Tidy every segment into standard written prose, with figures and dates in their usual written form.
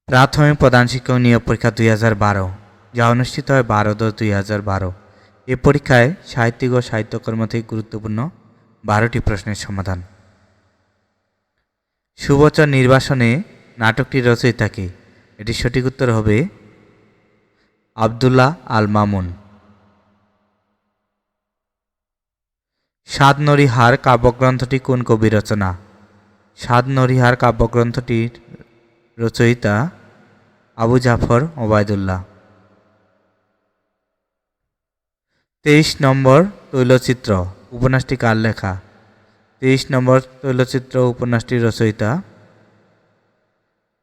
প্রাথমিক প্রধান শিক্ষক নিয়োগ পরীক্ষা 2012 যা অনুষ্ঠিত হয় 12/10/2012। এ পরীক্ষায় সাহিত্যিক ও সাহিত্যকর্ম থেকে গুরুত্বপূর্ণ 12টি প্রশ্নের সমাধান। সুবচন নির্বাসনে নাটকটির রচয়িতা কে? এটির সঠিক উত্তর হবে আব্দুল্লাহ আল মামুন। সাত নরীহার কাব্যগ্রন্থটি কোন কবির রচনা? সাত নরীহার কাব্যগ্রন্থটির রচয়িতা আবু জাফর ওবায়দুল্লাহ। 23 নম্বর তৈলচিত্র উপন্যাসটি কার লেখা? 23 নম্বর তৈলচিত্র উপন্যাসটির রচয়িতা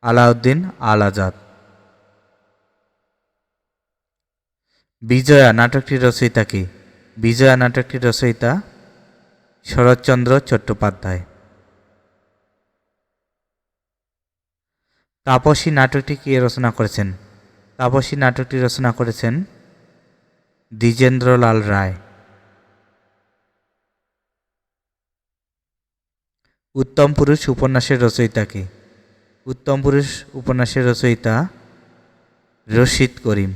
আলাউদ্দিন আল আজাদ। বিজয়া নাটকটির রচয়িতা কে? বিজয়া নাটকটির রচয়িতা শরৎচন্দ্র চট্টোপাধ্যায়। তাপসী নাটকটি কে রচনা করেছেন? তাপসী নাটকটি রচনা করেছেন দ্বিজেন্দ্রলাল রায়। উত্তম পুরুষ উপন্যাসের রচয়িতা কে? উত্তম পুরুষ উপন্যাসের রচয়িতা রশিদ করিম।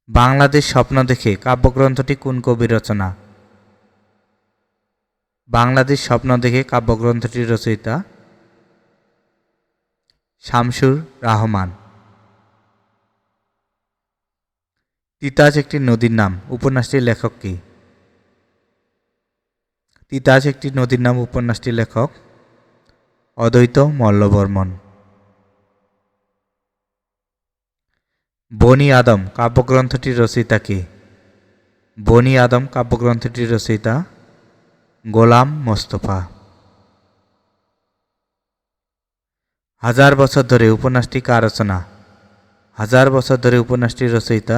বাংলাদেশ স্বপ্ন দেখে কাব্যগ্রন্থটি কোন কবির রচনা? বাংলাদেশ স্বপ্ন দেখে কাব্যগ্রন্থটির রচয়িতা শামসুর রাহমান। তিতাস একটি নদীর নাম উপন্যাসটির লেখক কে? তিতাস একটি নদীর নাম উপন্যাসটির লেখক অদ্বৈত মল্লবর্মণ। বনি আদম কাব্যগ্রন্থটির রচয়িতা কে? বনি আদম কাব্যগ্রন্থটির রচয়িতা গোলাম মোস্তফা। হাজার বছর ধরে উপন্যাসটি কার রচনা? হাজার বছর ধরে উপন্যাসটির রচয়িতা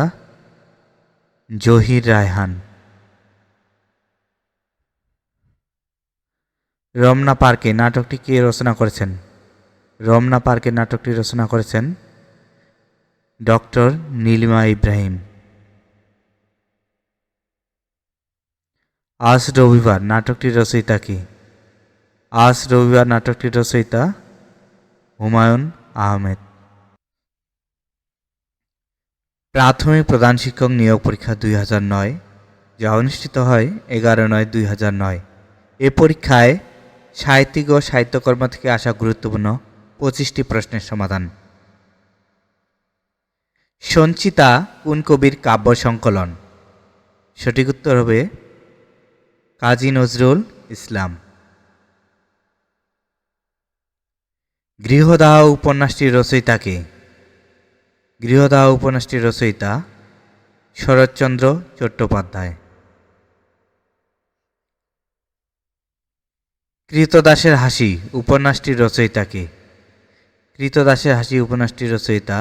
জহির রায়হান। রমনা পার্কে নাটকটি কে রচনা করেছেন? রমনা পার্কে নাটকটি রচনা করেছেন ডক্টর নীলিমা ইব্রাহিম। আজ রবিবার নাটকটির রচয়িতা কে? আজ রবিবার নাটকটির রচয়িতা হুমায়ুন আহমেদ। প্রাথমিক প্রধান শিক্ষক নিয়োগ পরীক্ষা 2009 যা অনুষ্ঠিত হয় 11/9/2009। এ পরীক্ষায় সাহিত্যিক ও সাহিত্যকর্ম থেকে আসা গুরুত্বপূর্ণ 25টি প্রশ্নের সমাধান। সঞ্চিতা কোন কবির কাব্য সংকলন? সঠিক উত্তর হবে কাজী নজরুল ইসলাম। গৃহদাহ উপন্যাসটির রচয়িতা কে? গৃহদাহ উপন্যাসটির রচয়িতা শরৎচন্দ্র চট্টোপাধ্যায়। কৃতদাসের হাসি উপন্যাসটির রচয়িতা কে? কৃতদাসের হাসি উপন্যাসটির রচয়িতা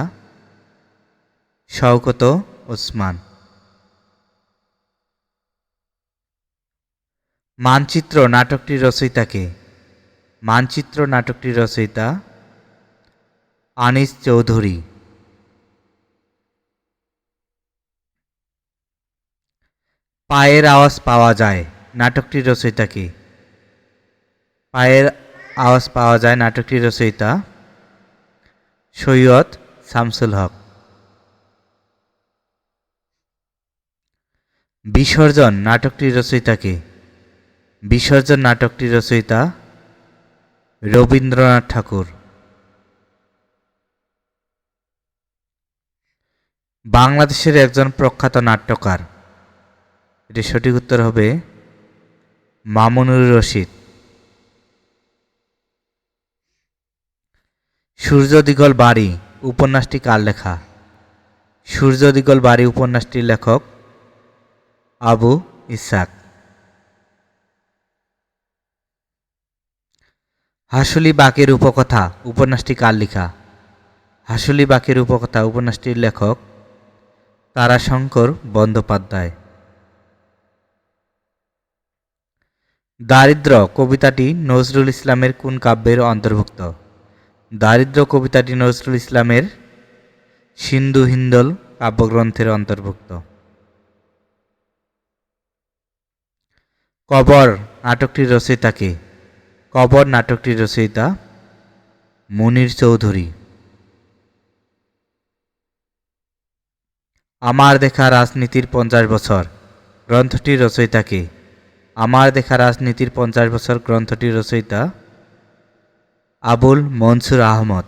শওকত ওসমান। মানচিত্র নাটকটির রচয়িতা কে? মানচিত্র নাটকটির রচয়িতা আনিস চৌধুরী। পায়ের আওয়াজ পাওয়া যায় নাটকটির রচয়িতা কে? পায়ের আওয়াজ পাওয়া যায় নাটকটির রচয়িতা সৈয়দ শামসুল হক। বিসর্জন নাটকটির রচয়িতা কে? বিসর্জন নাটকটির রচয়িতা রবীন্দ্রনাথ ঠাকুর। বাংলাদেশের একজন প্রখ্যাত নাট্যকার। এটির সঠিক উত্তর হবে মামুনুর রশিদ। সূর্য দিগল বাড়ি উপন্যাসটি কার লেখা? সূর্য দিগল বাড়ি উপন্যাসটির লেখক আবু ইসহাক। হাসুলি বাকের উপকথা উপন্যাসটি কার লেখা? হাসুলি বাকের উপকথা উপন্যাসটির লেখক তারাশঙ্কর বন্দ্যোপাধ্যায়। দারিদ্র কবিতাটি নজরুল ইসলামের কোন কাব্যের অন্তর্ভুক্ত? দারিদ্র কবিতাটি নজরুল ইসলামের সিন্ধু হিন্দল কাব্যগ্রন্থের অন্তর্ভুক্ত। কবর নাটকটির রচয়িতা কে? কবর নাটকটির রচয়িতা মুনির চৌধুরী। আমার দেখা রাজনীতির 50 বছর গ্রন্থটির রচয়িতা কে? আমার দেখা রাজনীতির 50 বছর গ্রন্থটির রচয়িতা আবুল মনসুর আহমদ।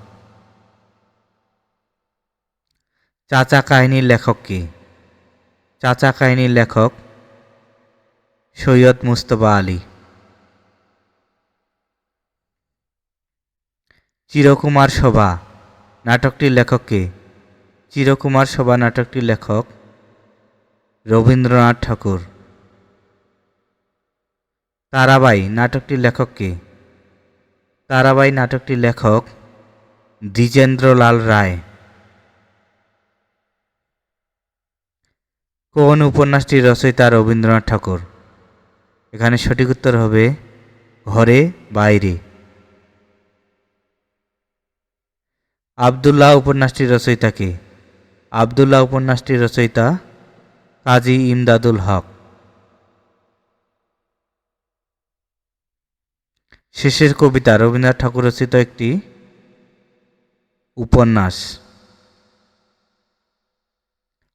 চাচা কাহিনীর লেখক কে? চাচা কাহিনীর লেখক সৈয়দ মুজতবা আলী। চিরকুমার সভা নাটকটির লেখক কে? চিরকুমার সভা নাটকটির লেখক রবীন্দ্রনাথ ঠাকুর। তারাবাই নাটকটির লেখক কে? তারাবাই নাটকটির লেখক দ্বিজেন্দ্রলাল রায়। কোন উপন্যাসটির রচয়িতা রবীন্দ্রনাথ ঠাকুর? এখানে সঠিক উত্তর হবে ঘরে বাইরে। আব্দুল্লাহ উপন্যাসটির রচয়িতা কে? আব্দুল্লাহ উপন্যাসটির রচয়িতা কাজী ইমদাদুল হক। শেষের কবিতা রবীন্দ্রনাথ ঠাকুর রচিত একটি উপন্যাস।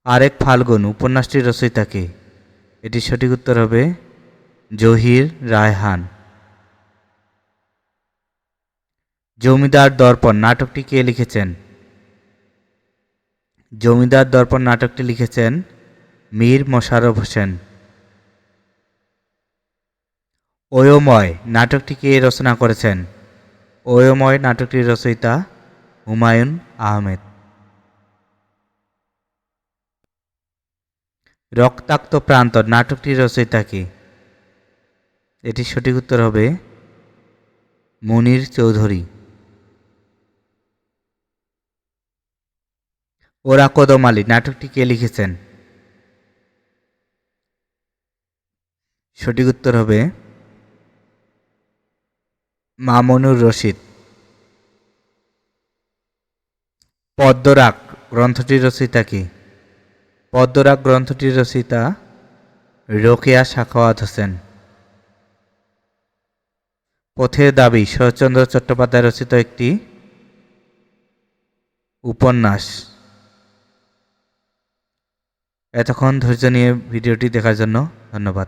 আরেক ফাল্গুন উপন্যাসটির রচয়িতা কে? এটি সঠিক উত্তর হবে জহির রায়হান। জমিদার দর্পণ নাটকটি কে লিখেছেন? জমিদার দর্পণ নাটকটি লিখেছেন মীর মোশাররফ হোসেন। ওয়ময় নাটকটি কে রচনা করেছেন? ওয়ময় নাটকটির রচয়িতা হুমায়ুন আহমেদ। রক্তাক্ত প্রান্তর নাটকটির রচয়িতা কে? এটি সঠিক উত্তর হবে মুনির চৌধুরী। ওরা কদম আলী নাটকটি কে লিখেছেন? সঠিক উত্তর হবে মামুনুর রশিদ। পদ্মরাগ গ্রন্থটির রচয়িতা কে? পদ্মরাগ গ্রন্থটির রচয়িতা রোকেয়া সাখাওয়াত হোসেন। পথের দাবি শরৎচন্দ্র চট্টোপাধ্যায় রচিত একটি উপন্যাস। এতক্ষণ ধৈর্য নিয়ে ভিডিওটি দেখার জন্য ধন্যবাদ।